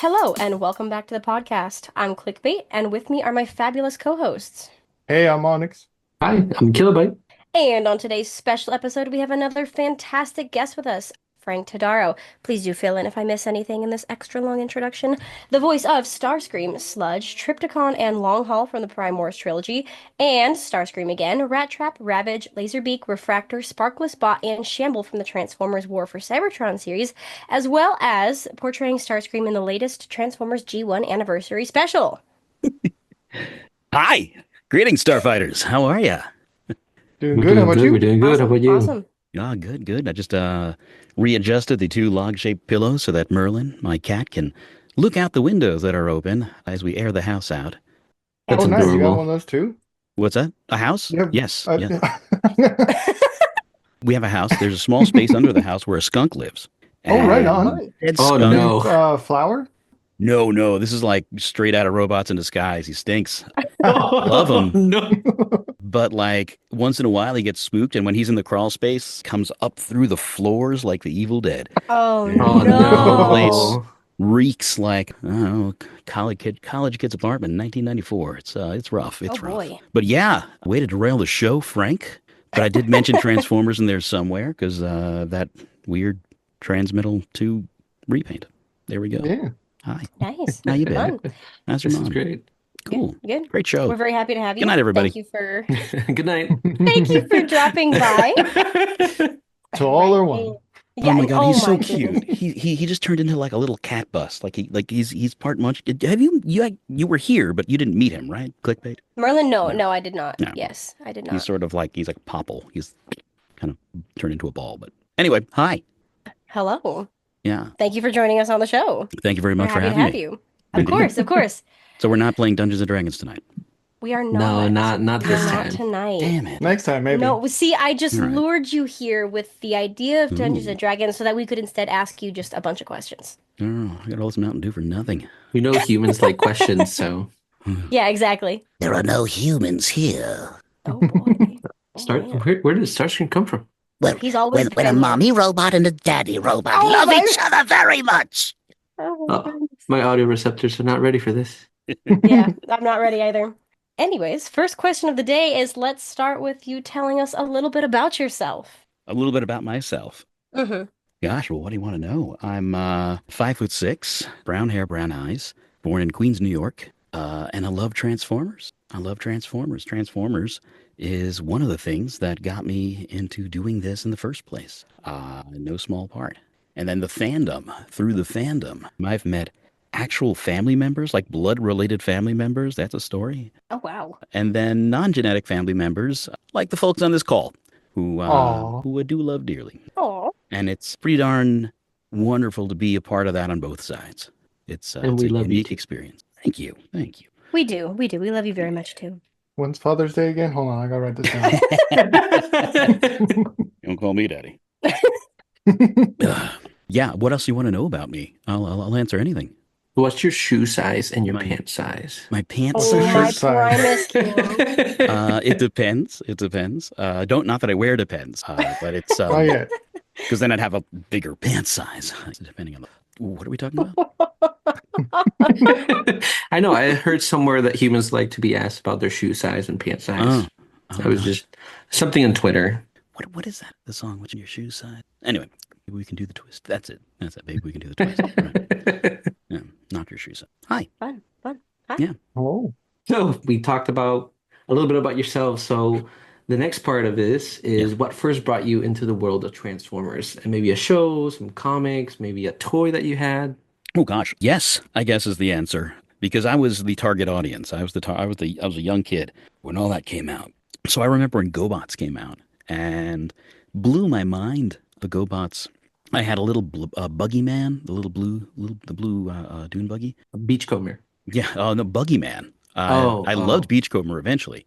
Hello, and welcome back to the podcast. I'm Clickbait, and with me are my fabulous co-hosts. Hey, I'm Onyx. Hi, I'm Kilobyte. And on today's special episode, we have another fantastic guest with us, Frank Todaro. Please do fill in if I miss anything in this extra long introduction. The voice of Starscream, Sludge, Trypticon, and Long Haul from the Prime Wars Trilogy, and Starscream again, Rattrap, Ravage, Laserbeak, Refraktor, Sparkless Bot, and Shamble from the Transformers War for Cybertron series, as well as portraying Starscream in the latest Transformers G1 Anniversary Special. Hi, greetings, Starfighters. How are ya? Doing We're good. How doing about good. We're you? doing good. How Awesome, about you? awesome. Ah, good, good. I just readjusted the two log-shaped pillows so that Merlin, my cat, can look out the windows that are open as we air the house out. That's Oh, nice. You got one adorable. of those too? What's that? A house? Yeah. Yes, Uh, yes. We have a house. There's a small space under the house where a skunk lives. Oh, right And on. Fun. dead Oh, Is skunk. he no. flower? No, this is like straight out of Robots in Disguise. He stinks. Love him. No. But like once in a while he gets spooked, and when he's in the crawl space, comes up through the floors like the Evil Dead. Oh And Oh, the place no. no. reeks like I don't know, college kid's apartment in 1994. It's rough. Oh It's rough. boy. But yeah, way to derail the show, Frank. But I did mention Transformers in there somewhere because that weird Transmetal 2 repaint. There we go. Yeah. Hi, Nice. how you been? Fun. How's your This is mom? great. Cool. Good. Great show. We're very happy to have Good you. night, everybody. Good night. Thank you for dropping by. To All all or right. one. Yeah. Oh my God, Oh he's so my cute. goodness. He just turned into like a little cat bus. He's part munch. Have you were here, but you didn't meet him, right? Clickbait. Merlin, no, No, no, I did not. no. Yes, I did He's not. sort of like he's like Popple. He's kind of turned into a ball. But anyway, hi. Hello. Yeah, Thank you for joining us on the show. thank you very We're much for happy to having have me. you. Of Indeed. course, of course. So we're not playing Dungeons and Dragons tonight. We are No, not. not We're this not time. tonight. Damn it. Next time, maybe. No, see, I just All right. lured you here with the idea of Dungeons Ooh. and Dragons so that we could instead ask you just a bunch of questions. Oh, I got all this Mountain Dew for nothing. We know humans like questions, so Yeah, exactly. There are no humans here. Oh boy. Oh start. man. Where did Starscream come from? Well, He's always when a been here. mommy robot and a daddy robot Oh, love nice. each other very much. Oh, Oh, goodness. my audio receptors are not ready for this. Yeah, I'm not ready either. Anyways, first question of the day is let's start with you telling us a little bit about yourself. A little bit about myself. Mm-hmm. Gosh, well, what do you want to know? I'm 5'6", brown hair, brown eyes, born in Queens, New York, and I love Transformers. I love Transformers. Transformers is one of the things that got me into doing this in the first place. No small part. And then through the fandom, I've met actual family members, like blood-related family members. That's a story. Oh wow. And then non-genetic family members, like the folks on this call, Aw. who I do love dearly. Oh, And it's pretty darn wonderful to be a part of that on both sides. And It's we a love you unique too. experience. Thank you. Thank you. we do. We do. We love you very much too. When's Father's Day again? Hold on, I gotta write this down. Don't call me daddy. Yeah, what else do you want to know about me? I'll answer anything. What's your shoe size and your My- pant size? My pants Oh, your my shirt size? Primus King. It depends. It depends. Don't Not that I wear depends, but it's Oh, yeah. because then I'd have a bigger pant size depending on the. Ooh, what are we talking about? I know. I heard somewhere that humans like to be asked about their shoe size and pant size. Oh, That was gosh. just something on Twitter. What is that? The song? What's in your shoe size? Anyway, maybe we can do the twist. That's it. That's it, baby. We can do the twist. Right. Yeah, not your shoe size. Hi. Fun, fun. Hi. Yeah. Oh. So we talked about a little bit about yourself. So the next part of this is what first brought you into the world of Transformers, and maybe a show, some comics, maybe a toy that you had. Oh gosh, yes, I guess is the answer because I was the target audience. I was I was a young kid when all that came out. So I remember when GoBots came out and blew my mind. The GoBots. I had a little buggy man, the blue dune buggy. Beachcomber. Yeah, the buggy man. Oh, I oh. loved Beachcomber eventually.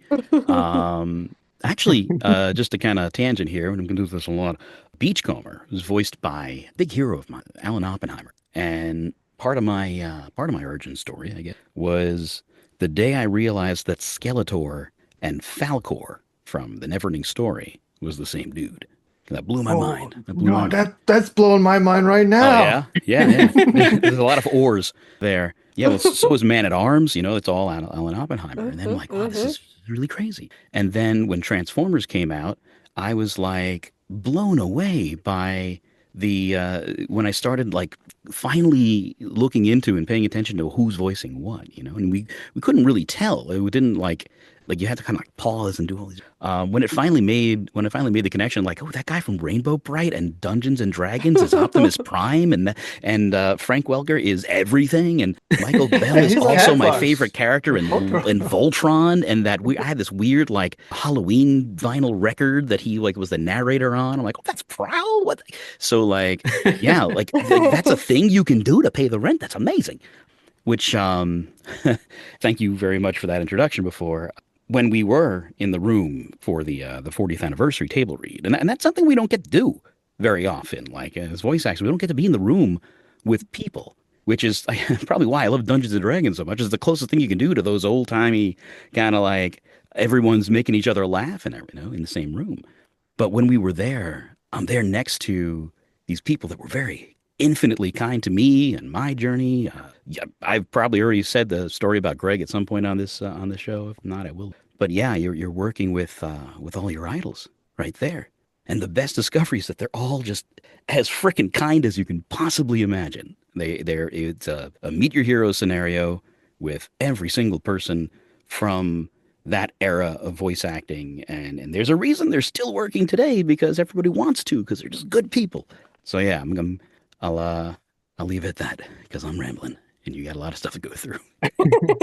Actually, just a kind of tangent here, and I'm going to do this a lot. Beachcomber was voiced by a big hero of mine, Alan Oppenheimer, and part of my origin story, I guess, was the day I realized that Skeletor and Falcor from the Neverending Story was the same dude. That blew my Oh, mind. That blew my no, mind. that's blowing my mind right Oh now. yeah. There's a lot of ors there. Yeah, well, so is Man at Arms. It's all Alan Oppenheimer. And then I'm like, wow, this is really crazy. And then when Transformers came out, I was like blown away by the when I started like finally looking into and paying attention to who's voicing what. And we couldn't really tell. It didn't like you had to kind of like pause and do all these. When it finally made the connection, like, oh, that guy from Rainbow Bright and Dungeons and Dragons is Optimus Prime, and Frank Welker is everything, and Michael Bell is He's also Cat my Fox. favorite character in Voltron, and I had this weird like Halloween vinyl record that he like was the narrator on. I'm like, oh, that's Prowl. What? So like, yeah, like that's a thing you can do to pay the rent. That's amazing. Which thank you very much for that introduction before. When we were in the room for the 40th anniversary table read, and that's something we don't get to do very often. Like as voice actors, we don't get to be in the room with people, which is probably why I love Dungeons and Dragons so much. It's the closest thing you can do to those old timey kind of like everyone's making each other laugh and in the same room. But when we were there, I'm there next to these people that were very infinitely kind to me and my journey. Yeah, I've probably already said the story about Greg at some point on this show. If not, I will. But yeah, you're working with all your idols right there, and the best discovery is that they're all just as frickin' kind as you can possibly imagine. It's a meet your hero scenario with every single person from that era of voice acting, and there's a reason they're still working today because everybody wants to because they're just good people. So yeah, I'll leave it at that because I'm rambling and you got a lot of stuff to go through.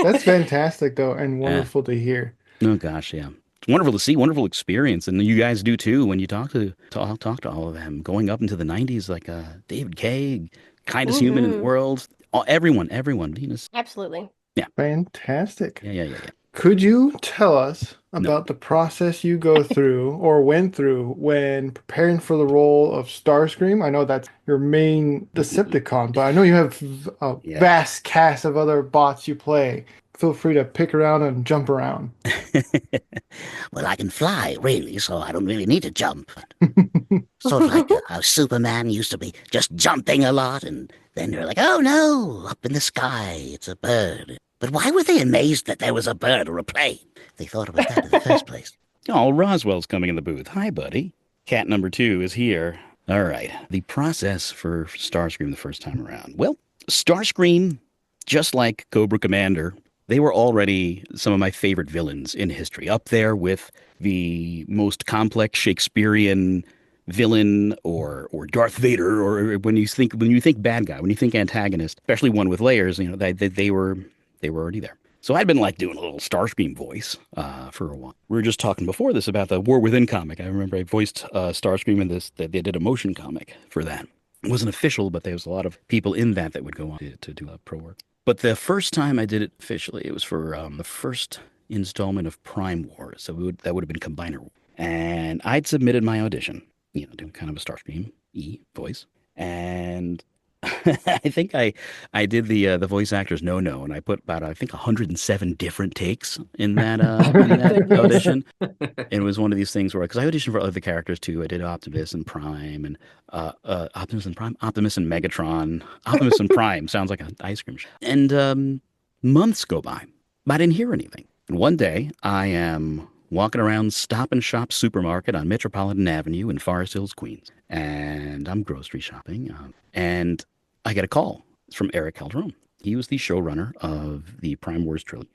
That's fantastic, though, and Yeah. wonderful to hear. Oh gosh, yeah. It's wonderful to see, wonderful experience, and you guys do too when you talk to all of them. Going up into the '90s, like David Kaye, kindest human in the world. Everyone, Venus. Absolutely. Fantastic. Yeah. Could you tell us No. about the process you go through or went through when preparing for the role of Starscream? I know that's your main Decepticon, but I know you have a Yeah. vast cast of other bots you play. Feel free to pick around and jump around. Well, I can fly, really, so I don't really need to jump. Sort of like how Superman used to be just jumping a lot, and then they're like, oh no, up in the sky, it's a bird. But why were they amazed that there was a bird or a plane? They thought about that in the first place. Oh, Roswell's coming in the booth. Hi, buddy. Cat number 2 is here. All right. The process for Starscream the first time around. Well, Starscream, just like Cobra Commander, they were already some of my favorite villains in history, up there with the most complex Shakespearean villain or Darth Vader, or when you think bad guy, when you think antagonist, especially one with layers, they were already there. So I'd been like doing a little Starscream voice for a while. We were just talking before this about the War Within comic. I remember I voiced Starscream in this. They did a motion comic for that. It wasn't official, but there was a lot of people in that would go on to do pro work. But the first time I did it officially, it was for the first installment of Prime Wars. So that would have been Combiner. And I'd submitted my audition, doing kind of a Starscream-y voice. And I think I did the voice actor's no, and I put about, I think, 107 different takes in that audition. And it was one of these things where, because I auditioned for other characters too. I did Optimus and Prime and Optimus and Megatron. Optimus and Prime sounds like an ice cream shop. And months go by, but I didn't hear anything. And one day I am walking around Stop and Shop supermarket on Metropolitan Avenue in Forest Hills, Queens. And I'm grocery shopping. And I get a call. It's from Eric Calderon. He was the showrunner of the Prime Wars Trilogy.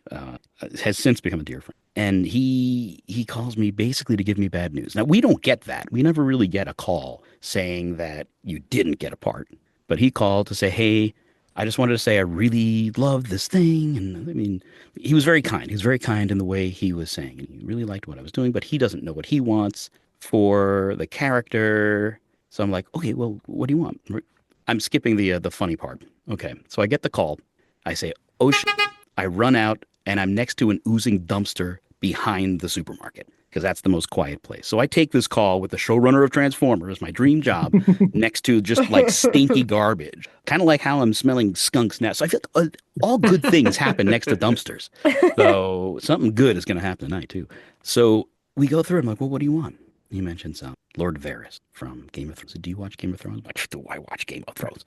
Has since become a dear friend. And he calls me basically to give me bad news. Now, we don't get that. We never really get a call saying that you didn't get a part. But he called to say, hey, I just wanted to say I really loved this thing. And I mean, he was very kind. He was very kind in the way he was saying. And he really liked what I was doing, but he doesn't know what he wants for the character. So I'm like, okay, well, what do you want? I'm skipping the funny part. Okay, so I get the call. I say, oh, shit. I run out, and I'm next to an oozing dumpster behind the supermarket, because that's the most quiet place. So I take this call with the showrunner of Transformers, my dream job, next to just like stinky garbage. Kind of like how I'm smelling skunks now. So I feel like all good things happen next to dumpsters. So something good is going to happen tonight, too. So we go through. I'm like, well, what do you want? Lord Varys from Game of Thrones. Do you watch Game of Thrones? Like, do I watch Game of Thrones?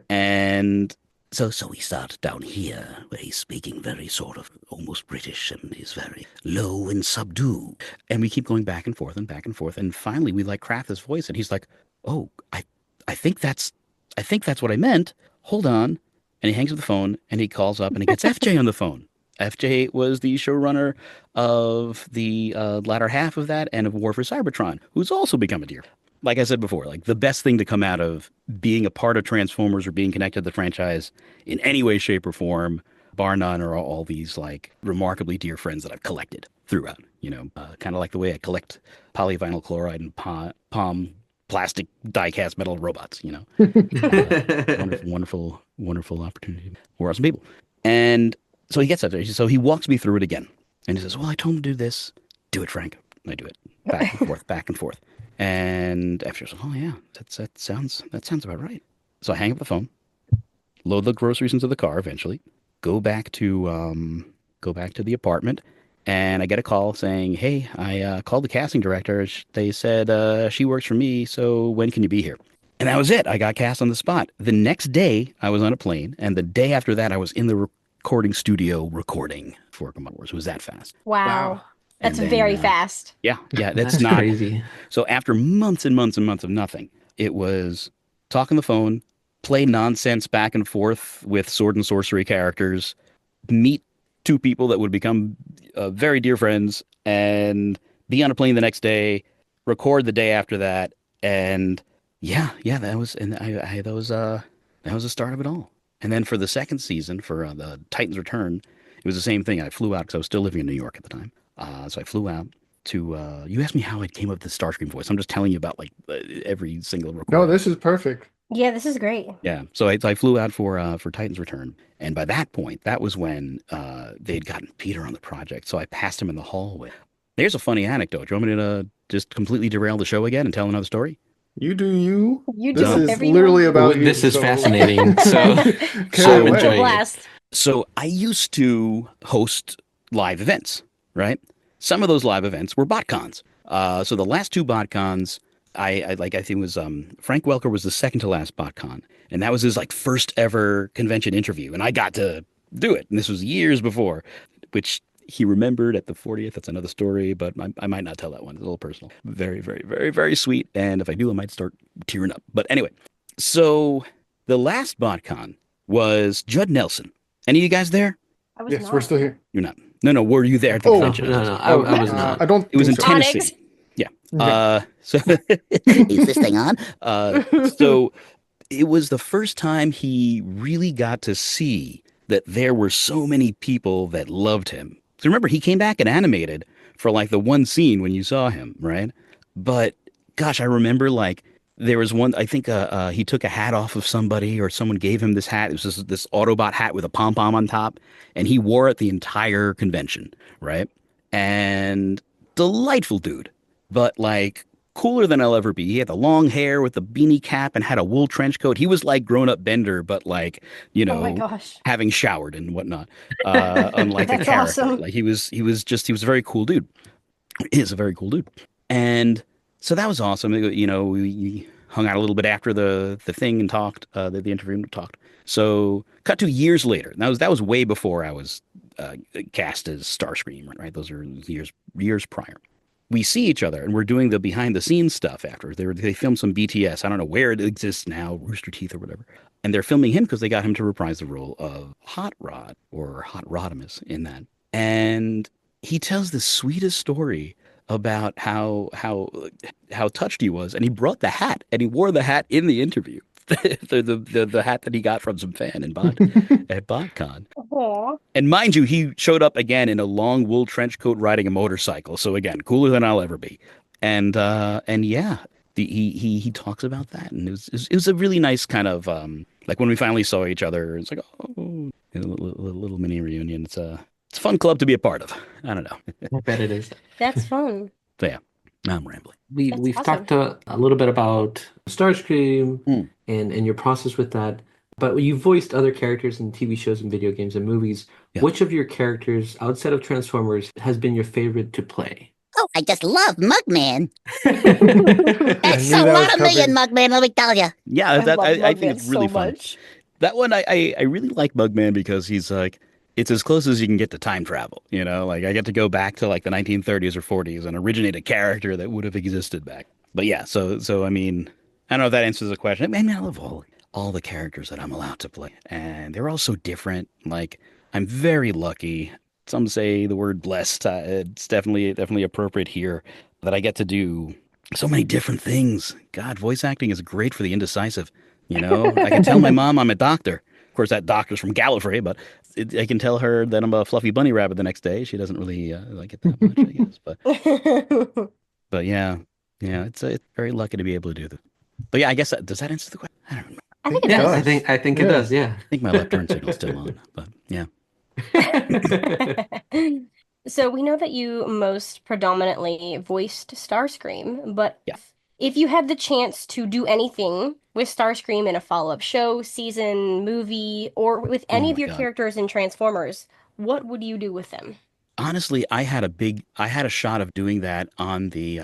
And So we start down here, where he's speaking very sort of almost British, and he's very low and subdued. and we keep going back and forth and back and forth, and finally we like craft his voice, and he's like, "Oh, I think that's what I meant. Hold on." And he hangs up the phone, and he calls up, and he gets FJ on the phone. FJ was the showrunner of the latter half of that and of War for Cybertron, who's also become a dear. Like I said before, like the best thing to come out of being a part of Transformers or being connected to the franchise in any way, shape, or form, bar none, are all these like remarkably dear friends that I've collected throughout. Kind of like the way I collect polyvinyl chloride and palm plastic die-cast metal robots. Wonderful, wonderful opportunity for awesome people. And so he gets up there. So he walks me through it again, and he says, "Well, I told him to do this. Do it, Frank." And I do it back and forth, back and forth. And after, I was like, "Oh yeah, that sounds about right." So I hang up the phone, load the groceries into the car. Eventually, go back to the apartment, and I get a call saying, "Hey, I called the casting director. They said she works for me. So when can you be here?" And that was it. I got cast on the spot. The next day, I was on a plane, and the day after that, I was in the recording studio recording for Command Wars. It was that fast. Wow. That's And then, very fast. Yeah, that's That's not crazy. So after months and months and months of nothing, it was talk on the phone, play nonsense back and forth with sword and sorcery characters, meet two people that would become very dear friends, and be on a plane the next day, record the day after that, and that was the start of it all. And then for the second season, for the Titans Return, it was the same thing. I flew out because I was still living in New York at the time. So I flew out to, you asked me how I came up with the Starscream voice. I'm just telling you about like every single recording. No, this is perfect. Yeah, this is great. Yeah. So I flew out for Titans Return. And by that point, that was when they'd gotten Peter on the project. So I passed him in the hallway. There's a funny anecdote. Do you want me to just completely derail the show again and tell another story? You do you. You This do is everyone. literally about you. This is so- fascinating. So Carry I'm away. It's a enjoying it. blast. So I used to host live events, right? Some of those live events were BotCons. So the last two BotCons, I think it was Frank Welker was the second to last BotCon, and that was his like first ever convention interview, and I got to do it. And this was years before, which he remembered at the 40th. That's another story, but I might not tell that one. It's a little personal. Very, very, very, very sweet. And if I do, I might start tearing up. But anyway, so the last BotCon was Judd Nelson. Any of you guys there? I was Yes, not. we're still here. You're not. No, were you there at the Oh, No, convention? no, I was not. I don't. It was in think so. Onyx. Tennessee. Yeah. Yeah. So Is this thing on? so it was the first time he really got to see that there were so many people that loved him. So remember, he came back and animated for like the one scene when you saw him, right? But gosh, I remember like there was one, I think he took a hat off of somebody or someone gave him this hat. It was this Autobot hat with a pom-pom on top, and he wore it the entire convention, right? And delightful dude, but like cooler than I'll ever be. He had the long hair with the beanie cap and had a wool trench coat. He was like grown-up Bender, but like, Oh my gosh. having showered and whatnot. Unlike the That's character. awesome. Like he was a very cool dude. He is a very cool dude. And so that was awesome. We hung out a little bit after the thing and talked, the interview and talked. So cut to years later. That was way before I was cast as Starscream, right? Those are years prior. We see each other and we're doing the behind the scenes stuff after. They filmed some BTS. I don't know where it exists now, Rooster Teeth or whatever. And they're filming him because they got him to reprise the role of Hot Rod or Hot Rodimus in that. And he tells the sweetest story about how touched he was, and he brought the hat, and he wore the hat in the interview, the hat that he got from some fan at BotCon. Aw. And mind you, he showed up again in a long wool trench coat riding a motorcycle. So again, cooler than I'll ever be. And yeah, he talks about that, and it was a really nice kind of like when we finally saw each other. It's like a little mini reunion. It's a fun club to be a part of. I don't know. I bet it is. That's fun. So yeah, I'm rambling. That's We've awesome. talked a little bit about Starscream and your process with that, but you voiced other characters in TV shows and video games and movies. Yeah. Which of your characters outside of Transformers has been your favorite to play? Oh, I just love Mugman. I That's knew a that lot was of me in coming. Mugman, let me tell you. Yeah, I love I think Mugman it's so really fun. much. That one I really like Mugman because he's like it's as close as you can get to time travel, you know? Like I get to go back to like the 1930s or 40s and originate a character that would have existed back. But yeah, so I mean, I don't know if that answers the question. I mean, I love all the characters that I'm allowed to play, and they're all so different. Like I'm very lucky. Some say the word blessed. It's definitely appropriate here that I get to do so many different things. God, voice acting is great for the indecisive. You know, I can tell my mom I'm a doctor. Of course, that doctor's from Gallifrey, but I can tell her that I'm a fluffy bunny rabbit the next day. She doesn't really like it that much, I guess. But yeah, yeah, it's very lucky to be able to do this. But yeah, I guess does that answer the question? I don't remember. I I think think it it Yeah, does. does. I think it Yeah. does. Yeah. I think my left turn signal's still on, but yeah. So we know that you most predominantly voiced Starscream, but Yeah. if you had the chance to do anything with Starscream in a follow-up show, season, movie, or with Oh any of my your God. characters in Transformers, what would you do with them? Honestly, I had a shot of doing that on the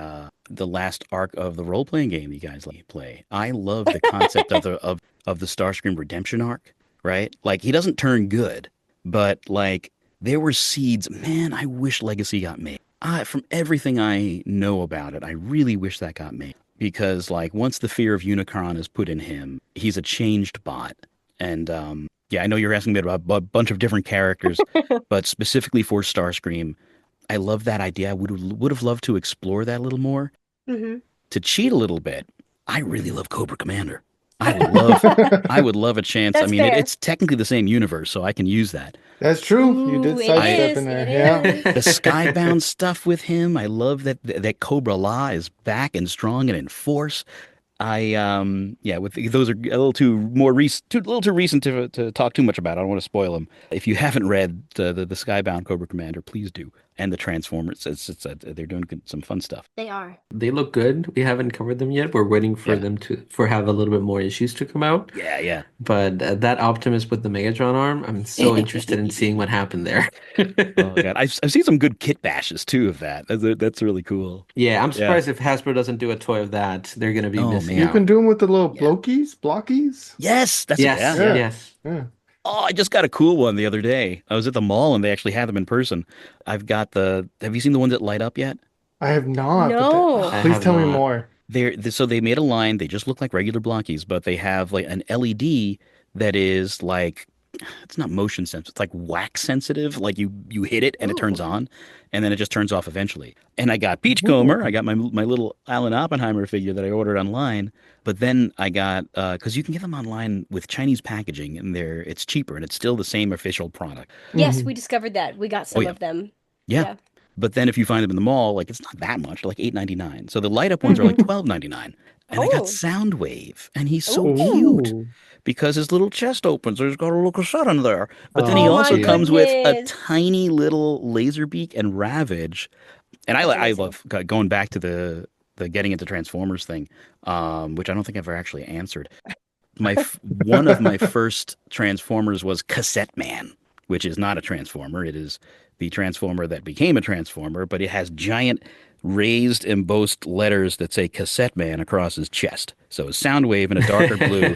last arc of the role playing game you guys let me play. I love the concept of the Starscream redemption arc, right? Like he doesn't turn good, but like there were seeds. Man, I wish Legacy got made. From everything I know about it, I really wish that got made because like once the fear of Unicron is put in him, he's a changed bot, and yeah, I know you're asking me about a bunch of different characters, but specifically for Starscream, I love that idea. I would have loved to explore that a little more. Hmm. To cheat a little bit, I really love Cobra Commander. I would love a chance. I That's mean, fair. it's technically the same universe, so I can use that. That's true. You Ooh, did it I sidestep in is. there. It Yeah. is. the Skybound stuff with him. I love that Cobra La is back and strong and in force. I yeah, with those are a little too more recent, a little too recent to talk too much about. I don't want to spoil them. If you haven't read the Skybound Cobra Commander, please do. And the Transformers, they're doing some fun stuff. They are. They look good. We haven't covered them yet. We're waiting for Yeah, them to have a little bit more issues to come out. yeah, yeah. But that Optimus with the Megatron arm, I'm so interested in seeing what happened there. Oh God, I've seen some good kit bashes too of that. That's really cool. Yeah, I'm Yeah. surprised if Hasbro doesn't do a toy of that. They're gonna be Oh missing You man. can out. do them with the little Yeah. blockies. Yes, that's Yes, yeah. Yeah. yes. Yeah. Oh, I just got a cool one the other day. I was at the mall and they actually had them in person. I've got the. Have you seen the ones that light up yet? I have not, but No. I please have tell me not. more. So they made a line. They just look like regular blockies, but they have like an LED that is like it's not motion sensitive. It's like wax sensitive. Like you hit it and it turns Ooh. on, and then it just turns off eventually. And I got Beachcomber. I Ooh. got my little Alan Oppenheimer figure that I ordered online. But then I got because you can get them online with Chinese packaging, and it's cheaper and it's still the same official product. Yes, Mhm. we discovered that. We got Oh some yeah, of them. yeah. Yeah. But then if you find them in the mall, like it's not that much, like $8.99. So the light up ones are like $12.99. And I got Oh. Soundwave, and he's so Ooh. cute Ooh. because his little chest opens. There's got a little cassette in there. But then he Oh Oh, my also cute. comes with a goodness. tiny little Laserbeak and Ravage. And That's I amazing. love going back to the getting into Transformers thing, which I don't think I've ever actually answered. One of my first Transformers was Cassette Man, which is not a Transformer. It is the Transformer that became a Transformer, but it has giant raised embossed letters that say Cassette Man across his chest. So a Soundwave in a darker blue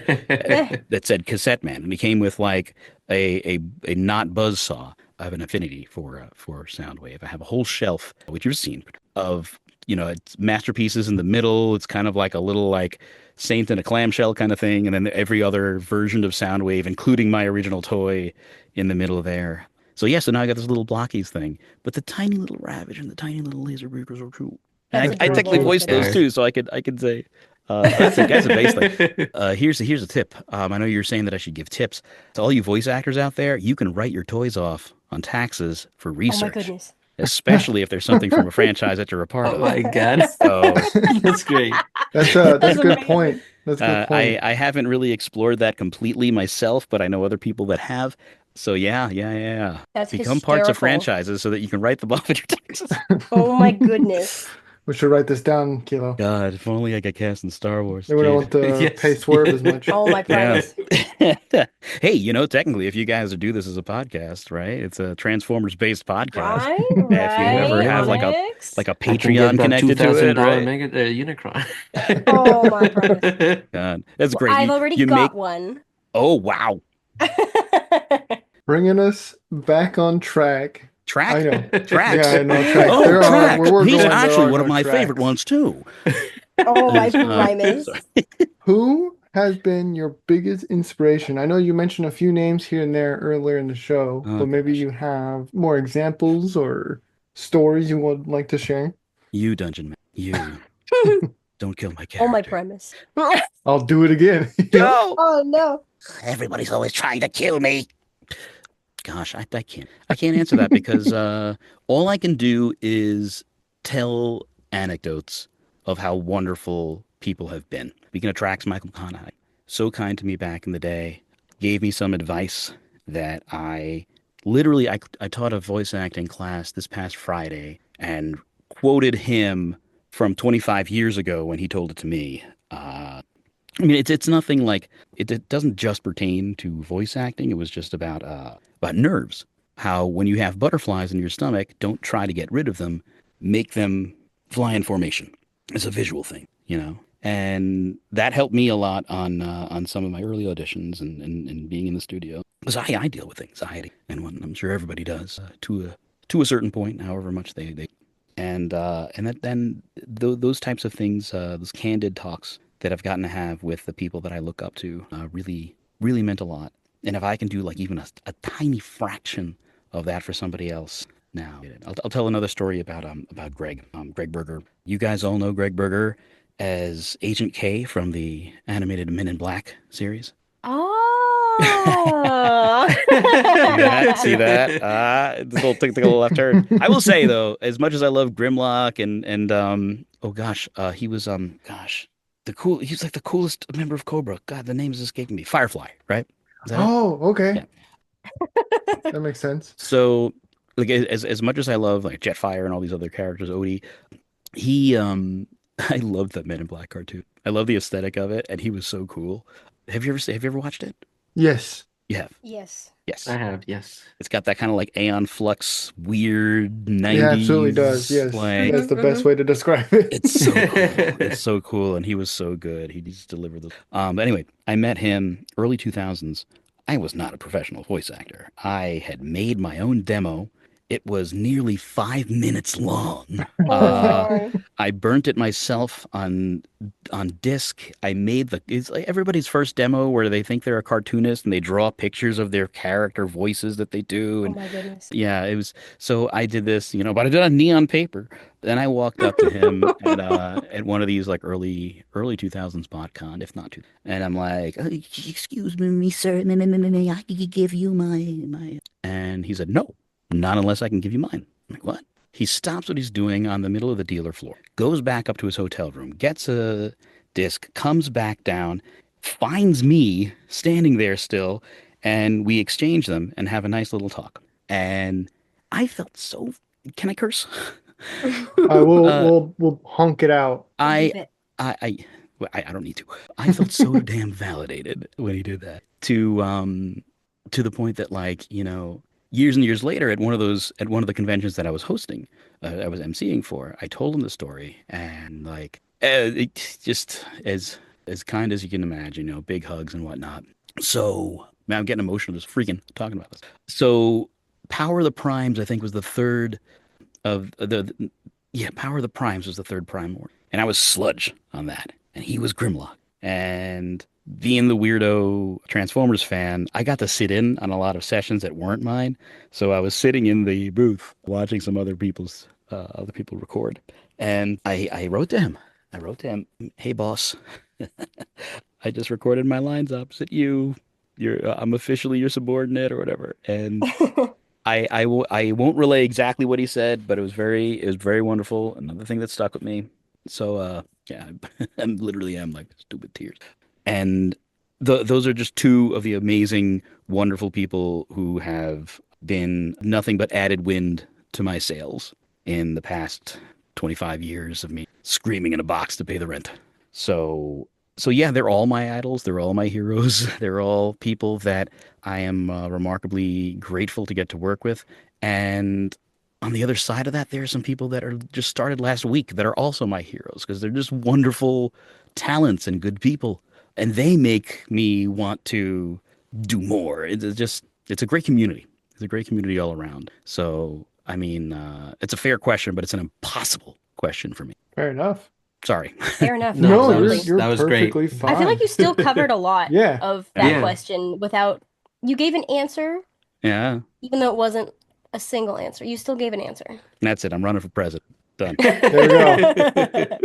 that said Cassette Man, and he came with like a not buzz saw. I have an affinity for Soundwave. I have a whole shelf, which you've seen, of it's masterpieces in the middle. It's kind of like a little like Saint in a clamshell kind of thing, and then every other version of Soundwave, including my original toy, in the middle there. So yeah, so now I got this little blockies thing, but the tiny little Ravage and the tiny little Laserbeak are so cool. And That's That's I really adorable. technically I cool. love voiced it. those Yeah. too, so I could say that's a base thing. Here's a tip. I know you're saying that I should give tips to all you voice actors out there. You can write your toys off on taxes for Oh my research, goodness. especially if there's something from a franchise that you're a part Oh of. my God. So That's great. That's That's a good amazing. point. That's a good point. I haven't really explored that completely myself, but I know other people that have. So yeah. That's Become parts of hysterical. franchises so that you can write them off at your taxes. Oh my goodness. We should write this down, Kilo. God, if only I got cast in Star Wars. They wouldn't Jeez. want to pay Swerve as much. Oh, my Yeah. Primus. Hey, technically, if you guys do this as a podcast, right? It's a Transformers-based podcast. Right, Yeah, if you ever right, have Onyx. like a I can get Patreon that connected to it, $2,000 right? Mega Unicron. Oh, my Primus. God, that's Well, great. I've already you got make. one. Oh wow, Bringing us back on track. track. I know. Tracks. Yeah, I know tracks. Oh, There are, track. where we're He's going, there actually are one no of my favorite tracks. ones too. Oh, my Uh, Primus. sorry. Who has been your biggest inspiration? I know you mentioned a few names here and there earlier in the show, Oh, but maybe gosh. you have more examples or stories you would like to share. You, Dungeon Man. You don't kill my character. Oh, my Primus. I'll do it again. No. Oh, no. Everybody's always trying to kill me. Gosh, I can't answer that because all I can do is tell anecdotes of how wonderful people have been. Speaking of tracks, Michael Conrad, so kind to me back in the day, gave me some advice that I literally I taught a voice acting class this past Friday and quoted him from 25 years ago when he told it to me. I mean, it's nothing like it doesn't just pertain to voice acting. It was just about nerves. How when you have butterflies in your stomach, don't try to get rid of them. Make them fly in formation. It's a visual thing, And that helped me a lot on some of my early auditions and being in the studio. Because I deal with anxiety, and I'm sure everybody does to a certain point, however much they and those types of things, those candid talks that I've gotten to have with the people that I look up to, really meant a lot. And if I can do like even a tiny fraction of that for somebody else, now I'll tell another story about Greg, Greg Berger. You guys all know Greg Berger as Agent K from the animated Men in Black series. Oh. See that? This little took a little left turn. I will say though, as much as I love Grimlock and oh gosh, he was he's like the coolest member of Cobra. God, the name is escaping me. Firefly, right? Is that it? Oh, okay. Yeah. That makes sense. So, like, as much as I love like Jetfire and all these other characters, Odie, he I loved that Men in Black cartoon. I love the aesthetic of it, and he was so cool. Have you ever watched it? Yes. You have. Yes. Yes. I have, yes. It's got that kind of like Aeon Flux, weird 90s. It absolutely does. Yes. Like, That's the best way to describe it. it's so cool. It's so cool, and he was so good. He just delivered those. But anyway, I met him early 2000s. I was not a professional voice actor. I had made my own demo. It was nearly 5 minutes long. Oh. I burnt it myself on disc. It's like everybody's first demo where they think they're a cartoonist and they draw pictures of their character voices that they do. Oh, And my goodness. yeah, it was. So I did this, but I did it on neon paper. Then I walked up to him at one of these like early 2000s BotCon, if not two, and I'm like, Excuse me, sir. I could give you my. and he said, no, not unless I can give you mine. I'm like, what? He stops what he's doing on the middle of the dealer floor, goes back up to his hotel room, gets a disc, comes back down, finds me standing there still, and we exchange them and have a nice little talk. And I felt so. Can I curse? We'll honk it out. I Leave it. I don't need to. I felt so damn validated when he did that. To the point that years and years later at one of the conventions that I was hosting, I was emceeing for, I told him the story and it just as kind as you can imagine, big hugs and whatnot. So man, I'm getting emotional just freaking talking about this. So Power of the Primes, I think, was the third of Power of the Primes was the third Prime War. And I was Sludge on that. And he was Grimlock. And being the weirdo Transformers fan, I got to sit in on a lot of sessions that weren't mine. So I was sitting in the booth watching some other people record. And I wrote to him. Hey boss, I just recorded my lines opposite you. I'm officially your subordinate or whatever. And I won't relay exactly what he said, but it was very wonderful. Another thing that stuck with me. So yeah, I'm like stupid tears. And those are just two of the amazing, wonderful people who have been nothing but added wind to my sails in the past 25 years of me screaming in a box to pay the rent. So, so yeah, they're all my idols. They're all my heroes. They're all people that I am remarkably grateful to get to work with. And on the other side of that, there are some people that are just started last week that are also my heroes because they're just wonderful talents and good people. And they make me want to do more. It's a great community. It's a great community all around. So, I mean, it's a fair question, but it's an impossible question for me. Fair enough. Sorry. Fair enough. No, No, that you're, Absolutely. was you're that was great. perfectly fine. I feel like you still covered a lot Yeah. of that Yeah. question without, you gave an answer, Yeah. even though it wasn't a single answer. You still gave an answer. That's it. I'm running for president. Done. There we go.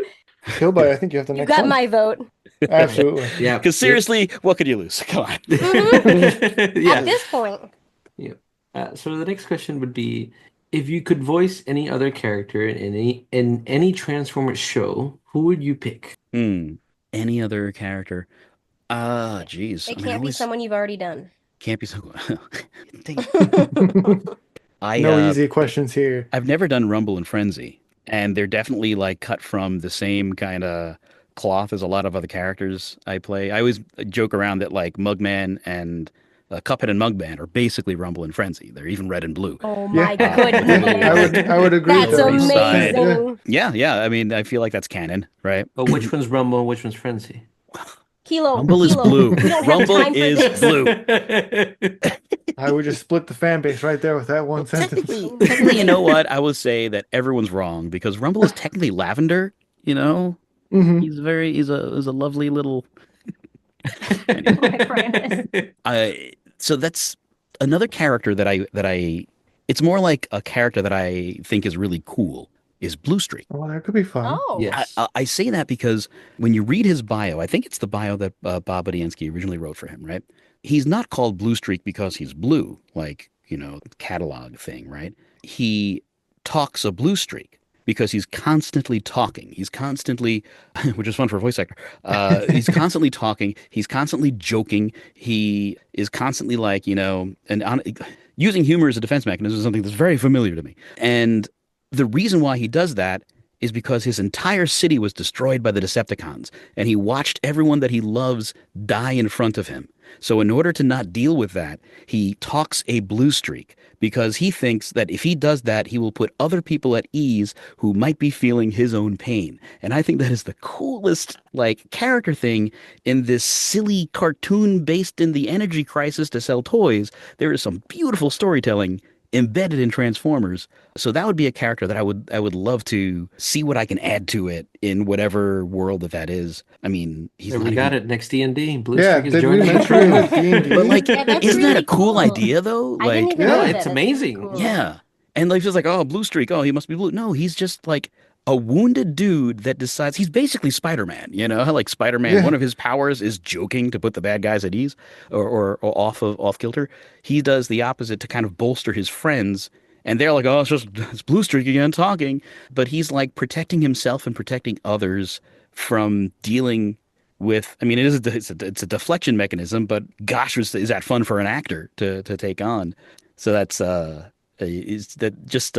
Killbite, I think you have the You next got one. my vote. Absolutely. Yeah. Because seriously, what could you lose? Come on. Yeah. At this point, Yeah. So the next question would be, if you could voice any other character in any Transformers show, who would you pick? Any other character? Geez. it I mean, I can't be always someone you've already done. can't be so. Dang it. I No easy questions here. I've never done Rumble and Frenzy, and they're definitely like cut from the same kind of cloth as a lot of other characters I play. I always joke around that like Mugman and Cuphead and Mugman are basically Rumble and Frenzy. They're even red and blue. Oh my Yeah. goodness. I would agree. That's with that. Side. amazing. Yeah. I mean, I feel like that's canon, right? Oh, which one's Rumble and which one's Frenzy? Kilo. Rumble is blue. We don't have Rumble time for is this. blue. I would just split the fan base right there with that one sentence. Technically, you know what? I would say that everyone's wrong because Rumble is technically lavender. You know, Hmm. he's a lovely little. My friend. So that's another character that I. It's more like a character that I think is really cool. Is Blue Streak. Well, that could be fun. Oh. Yes. I say that because when you read his bio, I think it's the bio that Bob Budiansky originally wrote for him, right? He's not called Blue Streak because he's blue, like, catalog thing, right? He talks a blue streak because he's constantly talking. He's constantly, which is fun for a voice actor. He's constantly talking. He's constantly joking. He is constantly like, using humor as a defense mechanism is something that's very familiar to me. And the reason why he does that is because his entire city was destroyed by the Decepticons, and he watched everyone that he loves die in front of him. So in order to not deal with that, he talks a blue streak because he thinks that if he does that, he will put other people at ease who might be feeling his own pain. And I think that is the coolest, character thing in this silly cartoon based in the energy crisis to sell toys. There is some beautiful storytelling embedded in Transformers. So that would be a character that I would love to see what I can add to it in whatever world that is. I mean, he's There not we got even, it. Next D&D. Blue Yeah, Streak is did we joining the mention it with crew. D&D? but Yeah, that's isn't that really a cool cool. idea though? I didn't even yeah, know that. it's That's amazing. really cool. Yeah. And just like, oh, Blue Streak, oh, he must be blue. No, he's just like a wounded dude that decides he's basically Spider-Man, how like Spider-Man, Yeah. one of his powers is joking to put the bad guys at ease or off kilter. He does the opposite to kind of bolster his friends. And they're like, oh, it's Blue Streak again talking. But he's like protecting himself and protecting others from dealing with, I mean, it's a deflection mechanism, but gosh, is that fun for an actor to take on. So that's is that just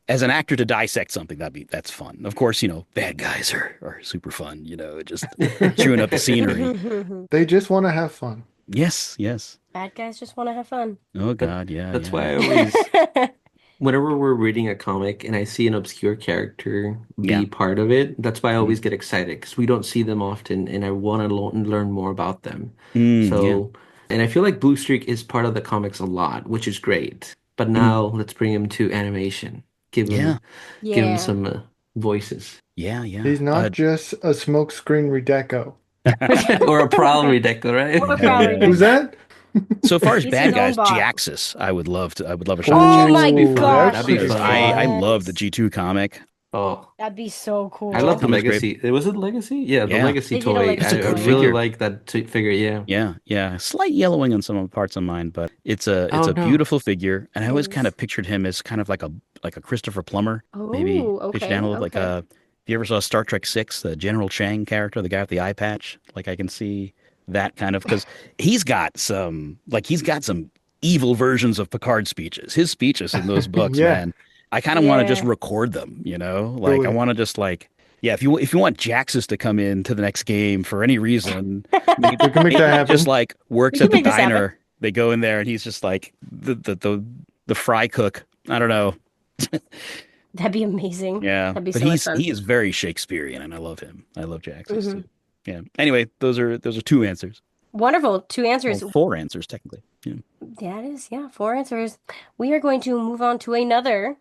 as an actor to dissect something that's fun. Of course, bad guys are super fun. Just chewing up the scenery. They just want to have fun. Yes. Bad guys just want to have fun. Oh God, yeah. That's yeah. why I always, whenever we're reading a comic and I see an obscure character be Yeah. part of it, that's why I always get excited because we don't see them often and I want to learn more about them. Yeah. So, and I feel like Blue Streak is part of the comics a lot, which is great. But now let's bring him to animation. Give him Yeah. some voices. Yeah. He's not just a smokescreen redeco. Or a prowl redeco, right? Or a prowl redeco. Who's that? So far as He's bad his own guys, boss. Jaxus, I would love a shot Oh at my Ooh, gosh. that'd be that's fun. I yes. love the G2 comic. Oh, That'd be so cool. I love the That was great. Legacy. Was it Legacy? Yeah, the Yeah. Legacy They did a toy. Legacy I toy. It's a good really figure. like that figure. Yeah. Yeah. Slight yellowing on some parts of mine, but it's a Oh, no. beautiful figure, and I always Yes. kind of pictured him as kind of like a Christopher Plummer, maybe Oh, pitched okay, down a little like okay. a. If you ever saw Star Trek 6, the General Chang character, the guy with the eye patch, like I can see that kind of because he's got some evil versions of Picard's speeches. His speeches in those books, Yeah. man. I kind of want to just Yeah. record them, you know? Do Like I it. want to just like yeah, if you want Jaxus to come in to the next game for any reason, maybe, We can make that maybe he just happen. like We works can at the make this happen. diner. They go in there and he's just like the fry cook. I don't know. That'd be amazing. Yeah, That'd be but so much fun. he is very Shakespearean and I love him. I love Jaxus Hmm. too. Yeah. Anyway, those are two answers. Wonderful. Two Well, answers. four answers technically. Yeah. That is, yeah, four answers. We are going to move on to another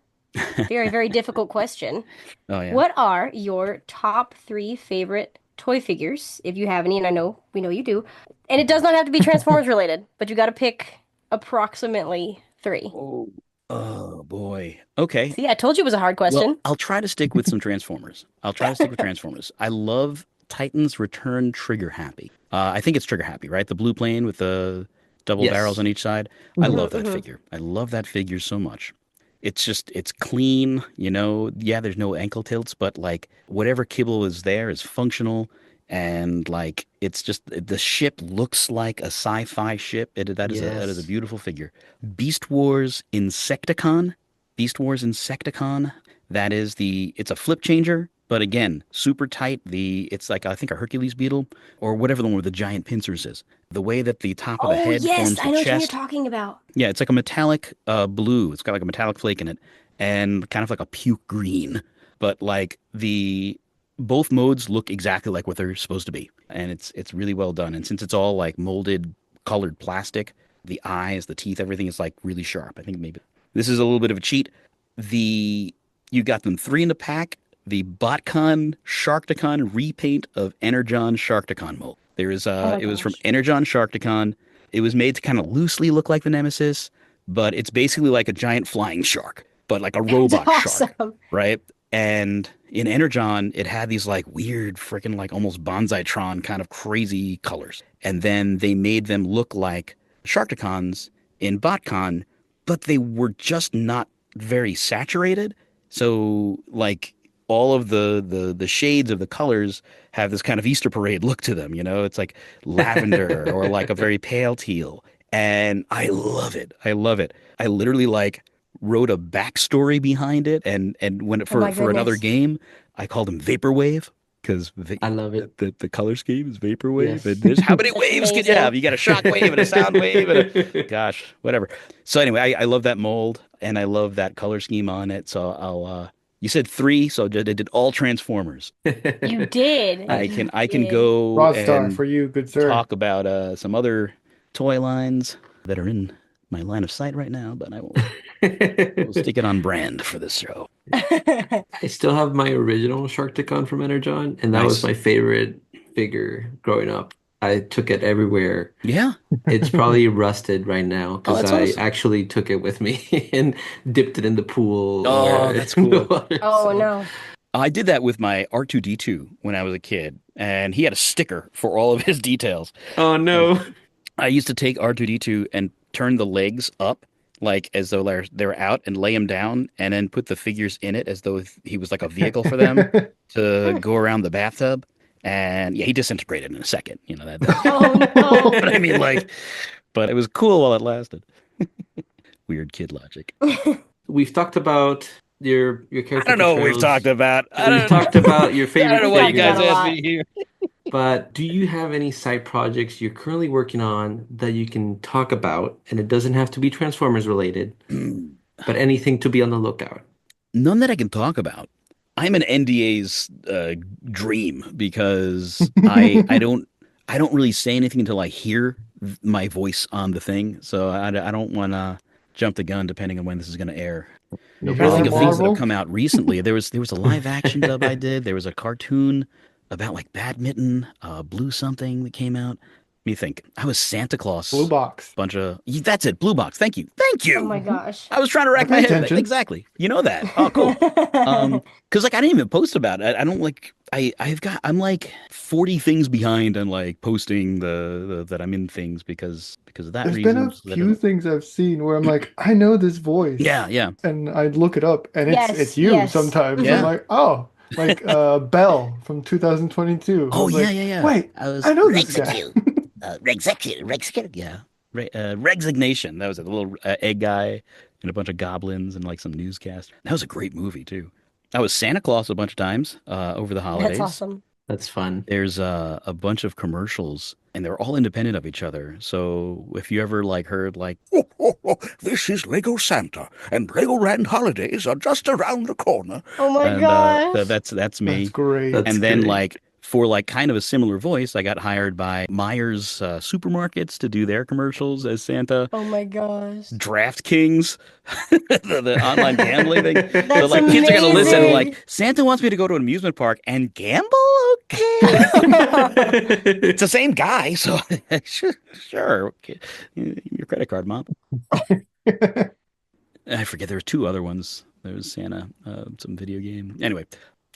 very, very difficult question. Oh yeah. What are your top three favorite toy figures, if you have any? And I know we know you do. And it does not have to be Transformers related, but you got to pick approximately three. Oh. Oh boy. Okay. See, I told you it was a hard Well, question. I'll try to stick with some Transformers. I'll try to stick with Transformers. I love Titans Return Trigger Happy. I think it's Trigger Happy, right? The blue plane with the double barrels Yes. on each side. I Hmm. love that Hmm. figure. I love that figure so much. It's just, it's clean, you know. Yeah, there's no ankle tilts, but like whatever kibble is there is functional. And like, it's just, the ship looks like a sci-fi ship. That is a Yes. beautiful figure. Beast Wars Insecticon. Beast Wars Insecticon. That is it's a flip changer, but again, super tight. It's like I think a Hercules beetle or whatever the one with the giant pincers is. The way that the top of the Oh, head yes, forms I the know which one you're chest. talking about. Yeah, it's like a metallic blue. It's got like a metallic flake in it, and kind of like a puke green. But like the both modes look exactly like what they're supposed to be, and it's really well done. And since it's all like molded, colored plastic, the eyes, the teeth, everything is like really sharp. I think maybe this is a little bit of a cheat. The You got them three in the pack. The BotCon Sharkticon repaint of Energon Sharkticon mold. Oh my It was from gosh. Energon Sharkticon. It was made to kind of loosely look like the Nemesis, but it's basically like a giant flying shark, but like a That's robot shark, awesome. right? And in Energon, it had these like weird, freaking like almost Bonsai-tron kind of crazy colors. And then they made them look like Sharkticons in BotCon, but they were just not very saturated. So like all of the shades of the colors have this kind of Easter parade look to them, you know? It's like lavender or like a very pale teal. And I love it. I love it. I literally like wrote a backstory behind it and when Oh my for another goodness. game, I called him Vaporwave because I love it. the color scheme is Vaporwave. And Yes. there's how many That's waves can you amazing. have? You got a shock wave and a sound wave and a gosh, whatever. So anyway, I love that mold and I love that color scheme on it. So I'll you said three, so I did all Transformers. You did. You I can did. go Broad star and for you, good sir. talk about some other toy lines that are in my line of sight right now, but we'll stick it on brand for this show. I still have my original Sharkticon from Energon, and that was Nice. my favorite figure growing up. I took it everywhere. Yeah. It's probably rusted right now Oh, because that's I awesome. actually took it with me and dipped it in the pool Oh, or that's in the cool. water. Oh So, no. I did that with my R2D2 when I was a kid, and he had a sticker for all of his details. oh And no. I used to take R2D2 and turn the legs up like as though they're out and lay him down and then put the figures in it as though he was like a vehicle for them to go around the bathtub. And yeah, he disintegrated in a second, you know Oh but I mean like but it was cool while it lasted. Weird kid logic. no. We've talked about your I character don't know what we've talked portrayals. about. We've talked about your I don't favorite know We've why you talked guys about a figures. asked lot. me here. But do you have any side projects you're currently working on that you can talk about? And it doesn't have to be Transformers related, but anything to be on the lookout. None that I can talk about. I'm an NDA's dream because I don't really say anything until I hear my voice on the thing. So I don't want to jump the gun depending on when this is going to air. You No I'm trying hear to think that, of problem. things that have Marvel? come out recently. There was a live action dub I did. There was a cartoon about like badminton, blue something that came out. Let me think. I was Santa Blue Claus. box. Bunch of that's it. Blue box. Thank you. Thank Oh my you. gosh. I was trying to I rack my pay head. attention. Exactly. You know that. Oh, cool. Because like I didn't even post about it. I don't like I'm like 40 things behind on like posting the that I'm in things because of that There's been reason. a Just that I few don't. things I've seen where I'm like, I know this voice, Yeah, yeah, and I look it up, and it's Yes, you yes. sometimes. I'm yeah. like, oh, like Bell from 2022. I Oh was yeah, like, yeah, yeah. wait, I was I know this guy. Rexecute. Rexecute. Rexecute. yeah. Resignation. That was it. The little egg guy and a bunch of goblins and like some newscast. That was a great movie too. I was Santa Claus a bunch of times over the That's holidays. awesome. That's fun. There's a bunch of commercials, and they're all independent of each other. So if you ever like heard like, This is Lego Santa, and Legoland holidays are just around the corner. Oh my and gosh. that's That's me. great. That's And then great. like for like kind of a similar voice, I got hired by Myers supermarkets to do their commercials as Santa. Oh my gosh. DraftKings, the online gambling thing. So That's like kids are gonna listen amazing. like Santa wants me to go to an amusement park and gamble. Okay, it's the same guy, so sure. Okay. Your credit card, mom. I forget. There were two other ones. There was Santa, some video game. Anyway,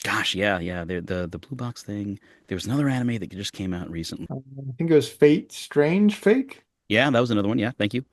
gosh, yeah. The blue box thing. There was another anime that just came out recently. I think it was Fate Strange Fake. Yeah, that was another one. Yeah, thank you.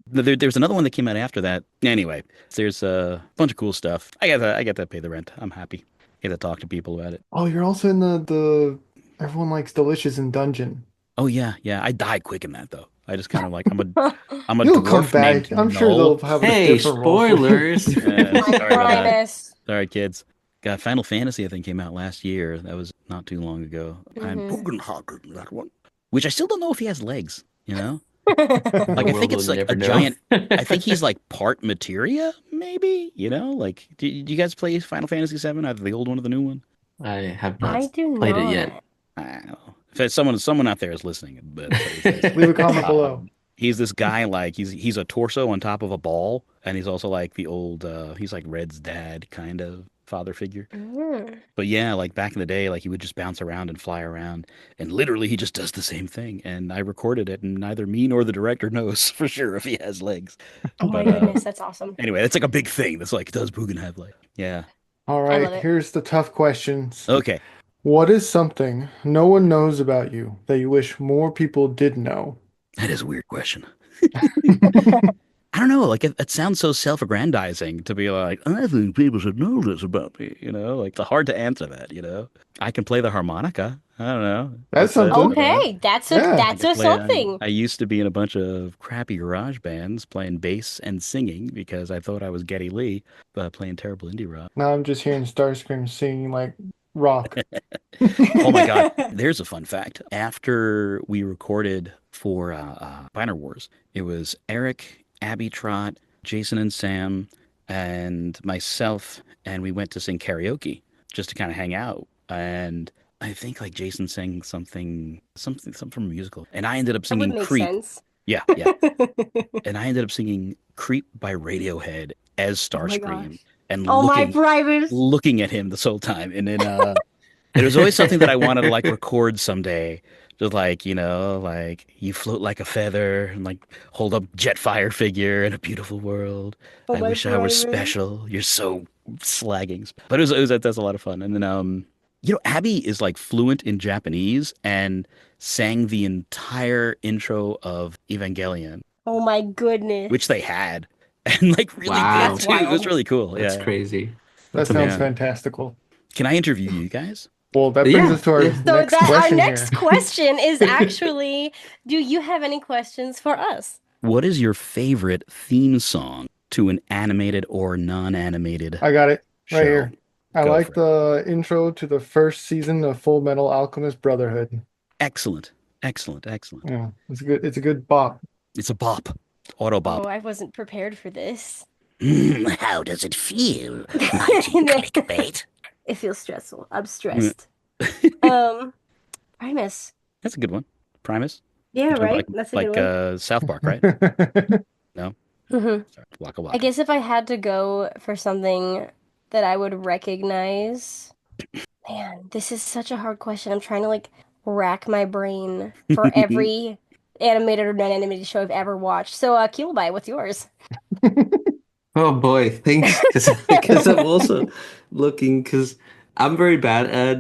There's another one that came out after that. Anyway, there's a bunch of cool stuff. I get to pay the rent. I'm happy. Get to talk to people about it. Oh, you're also in the everyone likes Delicious in Dungeon. Oh yeah. I died quick in that though. I just kind of like I'm a You'll come dwarf back. named I'm sure Null. they'll have a Hey, different role for you. spoilers. Sorry about that. Primus. Sorry, kids. Got Final Fantasy, I think, came out last year. That was not too long ago. I'm Mhm. Bugenhagen, that one. which I still don't know if he has legs, you know? The Like I world think it's will like never a know. giant I think he's like part materia, maybe, you know? Like do you guys play Final Fantasy VII, either the old one or the new one? I have I not do played it not. yet. I don't know. If there's someone out there is listening, but Leave a comment below. he's this guy like he's a torso on top of a ball, and he's also like the old he's like Red's dad kind of father figure. Mm. But yeah, like back in the day, like he would just bounce around and fly around, and literally he just does the same thing. And I recorded it, and neither me nor the director knows for sure if he has legs. Oh my But goodness, that's awesome. anyway, it's like a big thing. That's like, does Bugin have legs? Yeah. All love right, it. here's the tough questions. Okay. What is something no one knows about you that you wish more people did know? That is a weird question. I don't know. Like it sounds so self-aggrandizing to be like, I think people should know this about me. You know, like it's hard to answer that. You know, I can play the harmonica. I don't know. That's That's something. Okay, that's a Yeah. that's I a can play- something. I used to be in a bunch of crappy garage bands playing bass and singing because I thought I was Geddy Lee, but playing terrible indie rock. Now I'm just hearing Starscream singing like rock. Oh my God. There's a fun fact. After we recorded for Banner Wars, it was Eric, Abby Trott, Jason and Sam, and myself, and we went to sing karaoke just to kind of hang out. And I think like Jason sang something from a musical. And I ended up That would singing make Creep. sense. Yeah. And I ended up singing Creep by Radiohead as Oh my Starscream gosh. and Oh my Primus. looking at him this whole time. And then it was always something that I wanted to like record someday. Just like, you know, like you float like a feather and like hold up Jetfire figure in a beautiful world. Oh I my wish I were Primus. special. You're so slagging. But that's a lot of fun. And then you know, Abby is like fluent in Japanese and sang the entire intro of Evangelion, Oh my goodness. which they had. And like really Wow. good too. It was Wild. really cool. That's Yeah. crazy. That That's sounds amazing. fantastical. Can I interview you guys? Well, that brings Yeah, us to our yeah. So next that our question next here. question is actually, do you have any questions for us? What is your favorite theme song to an animated or non-animated I got it right show? here. I Go like for it. the intro to the first season of Full Metal Alchemist Brotherhood. Excellent. Yeah, it's a good bop. It's a bop. Auto bop. Oh, I wasn't prepared for this. How does it feel, mighty clickbait? It feels stressful. I'm stressed. Primus. That's a good one. Primus? Yeah, You're talking right? Like, That's a like good one. South Park, right? No? Mhm. Sorry. Waka I Waka. guess if I had to go for something that I would recognize, man, this is such a hard question. I'm trying to like rack my brain for every animated or non-animated show I've ever watched. So, Keelby, what's yours? Oh boy, thanks. Because I'm also looking, because I'm very bad at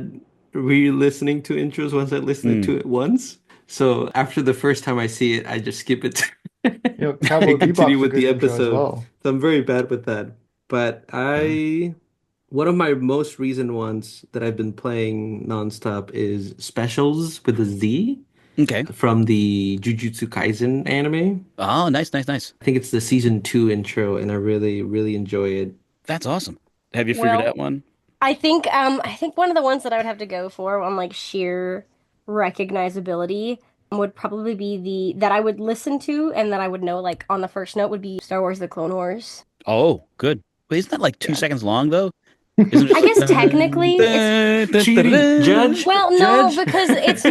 re-listening to intros once I listen to it once. So after the first time I see it, I just skip it You know, Cowboy and continue Bebop's a with good the intro as episode. well. So I'm very bad with that. But one of my most recent ones that I've been playing nonstop is Specials with a Z. Okay. from the Jujutsu Kaisen anime. Oh, nice, nice, nice. I think it's the season 2 intro, and I really, really enjoy it. That's awesome. Have you figured out Well, one? I think one of the ones that I would have to go for on like sheer recognizability would probably be the that I would listen to and that I would know like on the first note would be Star Wars: The Clone Wars. Oh, good. Wait, isn't that like 2 seconds long though? Isn't it I just like guess technically it's Cheating, Judge. well, no, Judge. because it's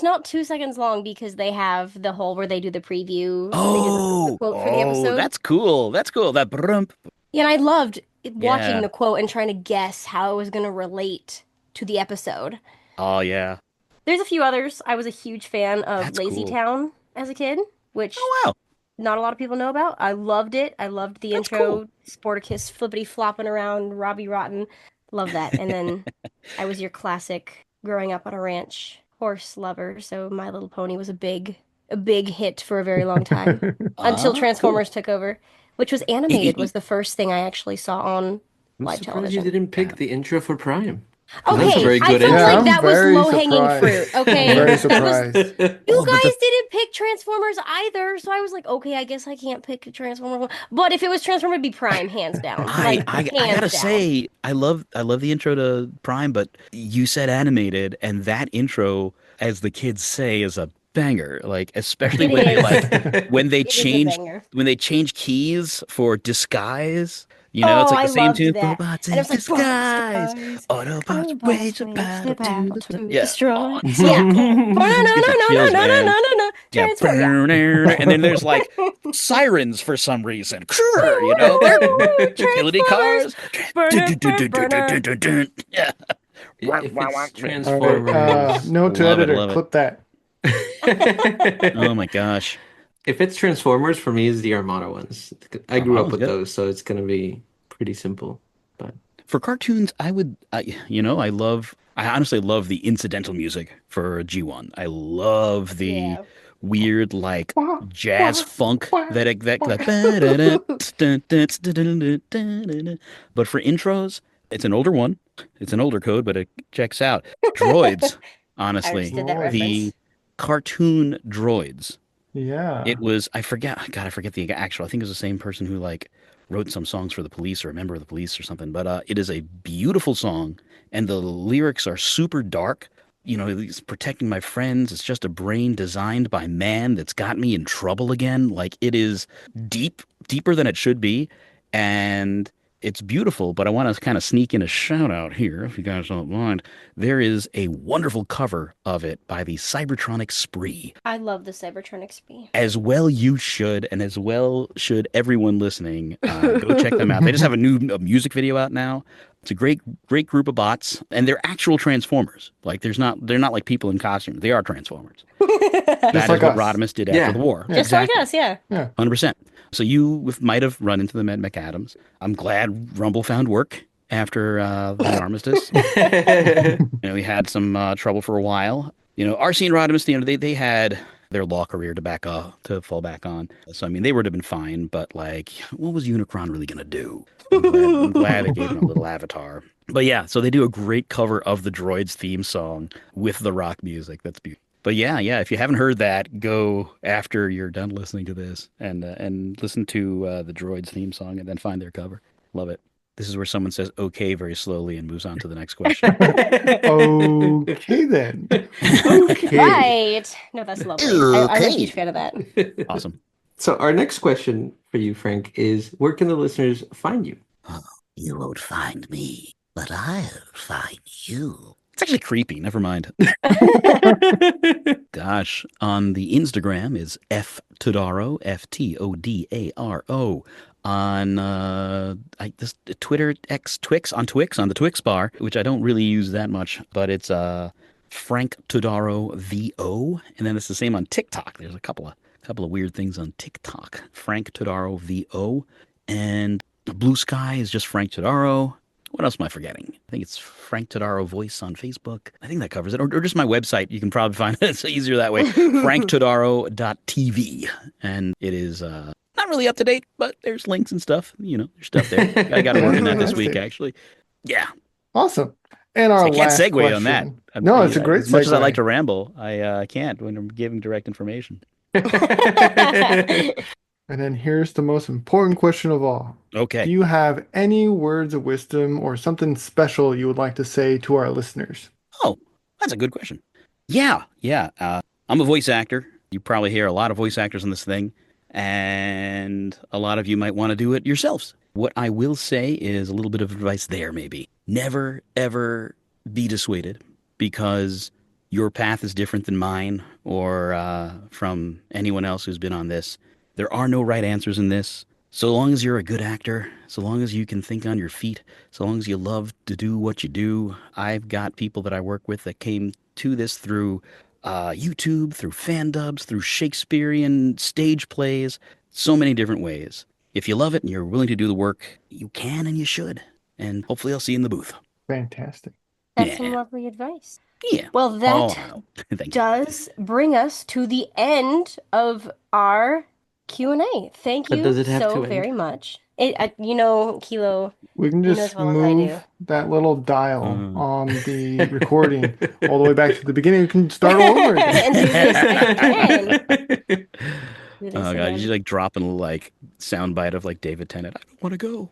not 2 seconds long because they have the whole where they do the preview and they do the Oh, quote for the oh, episode. that's cool. That's cool. That brump. Yeah, and I loved watching Yeah. the quote and trying to guess how it was going to relate to the episode. Oh, yeah. There's a few others. I was a huge fan of That's Lazy cool. Town as a kid, which Oh, wow. not a lot of people know about. I loved it. I loved the That's cool. intro, Sporticus flippity flopping around, Robbie Rotten. Love that. And then I was your classic growing up on a ranch horse lover, so My Little Pony was a big hit for a very long time until Ah, cool. Transformers took over, which was animated was the first thing I actually saw on I'm live surprised you television. didn't pick the intro for Prime. 'Cause that's a Okay, very I good felt Yeah, like I'm that was very low-hanging surprised. fruit. I'm Okay, very that was surprised. you Oh, but guys didn't pick Transformers either, so I was like, okay, I guess I can't pick a Transformer one. But if it was Transformer, it'd be Prime, hands down. Like I hands gotta down. say, I love the intro to Prime, but you said animated, and that intro, as the kids say, is a banger. Like, especially It when they is. like when they It is a change banger. keys for disguise. You know, Oh, it's like I the same loved tune. that. Robots And it in was like, "Boss, disguise. guys, Autobots Autobots wage a wage the battle to battle the to yeah. destroy." Oh, it's so Yeah. cool. Oh, no, Just no, gives no, me no, no, chills, no, no, man. no, no, no. Yeah. Transfer, yeah. And then there's like sirens for some reason. Sure, you know, they're utility Transformers. cars. Burner, burner, burner. Yeah. If it's All right. Transformers, Note to Love it, editor, love it. clip that. Oh my gosh. if it's Transformers, for me, is the Armada ones. I grew up Armada's with good. those, so it's gonna be pretty simple. But For cartoons, I honestly love the incidental music for G1. I love the Yeah. weird like Wah, jazz wah, funk wah, that wah. but for intros, it's an older one. It's an older code, but it checks out. Droids, I honestly, understood that Droids. the reference. cartoon droids. Yeah. It was I forget God, I forget the actual. I think it was the same person who like wrote some songs for the police or a member of the police or something. But it is a beautiful song, and the lyrics are super dark. You know, he's protecting my friends. It's just a brain designed by man that's got me in trouble again. Like it is deeper than it should be, and it's beautiful. But I want to kind of sneak in a shout out here, if you guys don't mind. There is a wonderful cover of it by the Cybertronic Spree. I love the Cybertron XP. As well you should, and as well should everyone listening. Go check them out. They just have a new music video out now. It's a great group of bots, and they're actual Transformers. Like they're not like people in costumes. They are Transformers. That is like what us. Rodimus did Yeah. after the war. Yeah. Just like Exactly. us, yeah. 100%. So you might have run into them at McAdams. I'm glad Rumble found work after the armistice. You know, he had some trouble for a while. You know, RC and Rodimus, you know, they had their law career to fall back on. So I mean, they would have been fine, but like, what was Unicron really gonna do? I'm glad they gave him a little avatar. But yeah, so they do a great cover of the Droids theme song with the rock music. That's beautiful. But yeah, if you haven't heard that, go after you're done listening to this and listen to the Droids theme song and then find their cover. Love it. This is where someone says "okay" very slowly and moves on to the next question. Okay then. Okay. Right. No, that's lovely. I'm a Okay. huge fan of that. Awesome. So our next question for you, Frank, is where can the listeners find you? Oh, you won't find me, but I'll find you. It's actually creepy. Never mind. Gosh, on the Instagram is Todaro, Todaro. On this Twitter on the Twix bar, which I don't really use that much, but it's Frank Todaro VO, and then it's the same on TikTok. There's a couple of weird things on TikTok. Frank Todaro VO, and Blue Sky is just Frank Todaro. What else am I forgetting? I think it's Frank Todaro Voice on Facebook. I think that covers it. Or just my website. You can probably find it. It's easier that way. FrankTodaro.tv. And it is not really up to date, but there's links and stuff. You know, there's stuff there. I got to work on that this week, actually. Yeah. Awesome. And So our I can't last segue question. on that. No, it's a great As much as I like segue. to ramble, I can't when I'm giving direct information. And then here's the most important question of all. Okay. Do you have any words of wisdom or something special you would like to say to our listeners? Oh, that's a good question. Yeah. I'm a voice actor. You probably hear a lot of voice actors on this thing, and a lot of you might want to do it yourselves. What I will say is a little bit of advice there, maybe. Never, ever be dissuaded because your path is different than mine or from anyone else who's been on this. There are no right answers in this. So long as you're a good actor, so long as you can think on your feet, so long as you love to do what you do. I've got people that I work with that came to this through YouTube, through fan dubs, through Shakespearean stage plays, so many different ways. If you love it and you're willing to do the work, you can and you should. And hopefully I'll see you in the booth. Fantastic. That's some Yeah. lovely advice. Yeah. Well, that Thank you. does bring us to the end of our Q&A. Thank But you does it have so to end? very much. Kilo, We can you know as just well as I do. move that little dial on the recording all the way back to the beginning. We can start all over again. And do this again. Do this Oh god, again. you like dropping a little like soundbite of like David Tennant. I don't want to go.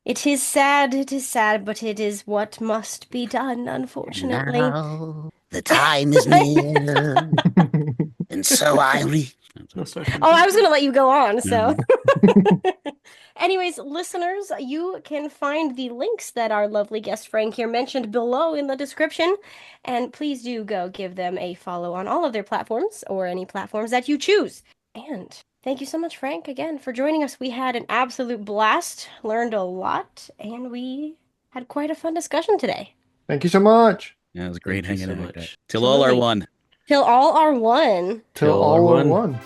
It is sad, but it is what must be done, unfortunately. Now the time is near, and so I reach. No, Starscream. Oh, I was going to let you go on, so. Mhm. Anyways, listeners, you can find the links that our lovely guest Frank here mentioned below in the description. And please do go give them a follow on all of their platforms or any platforms that you choose. And thank you so much, Frank, again, for joining us. We had an absolute blast, learned a lot, and we had quite a fun discussion today. Thank you so much. Yeah, it was great Thank you hanging so out like that. much. Till all are Absolutely. one. Till all are one. Till Till all our are one. one.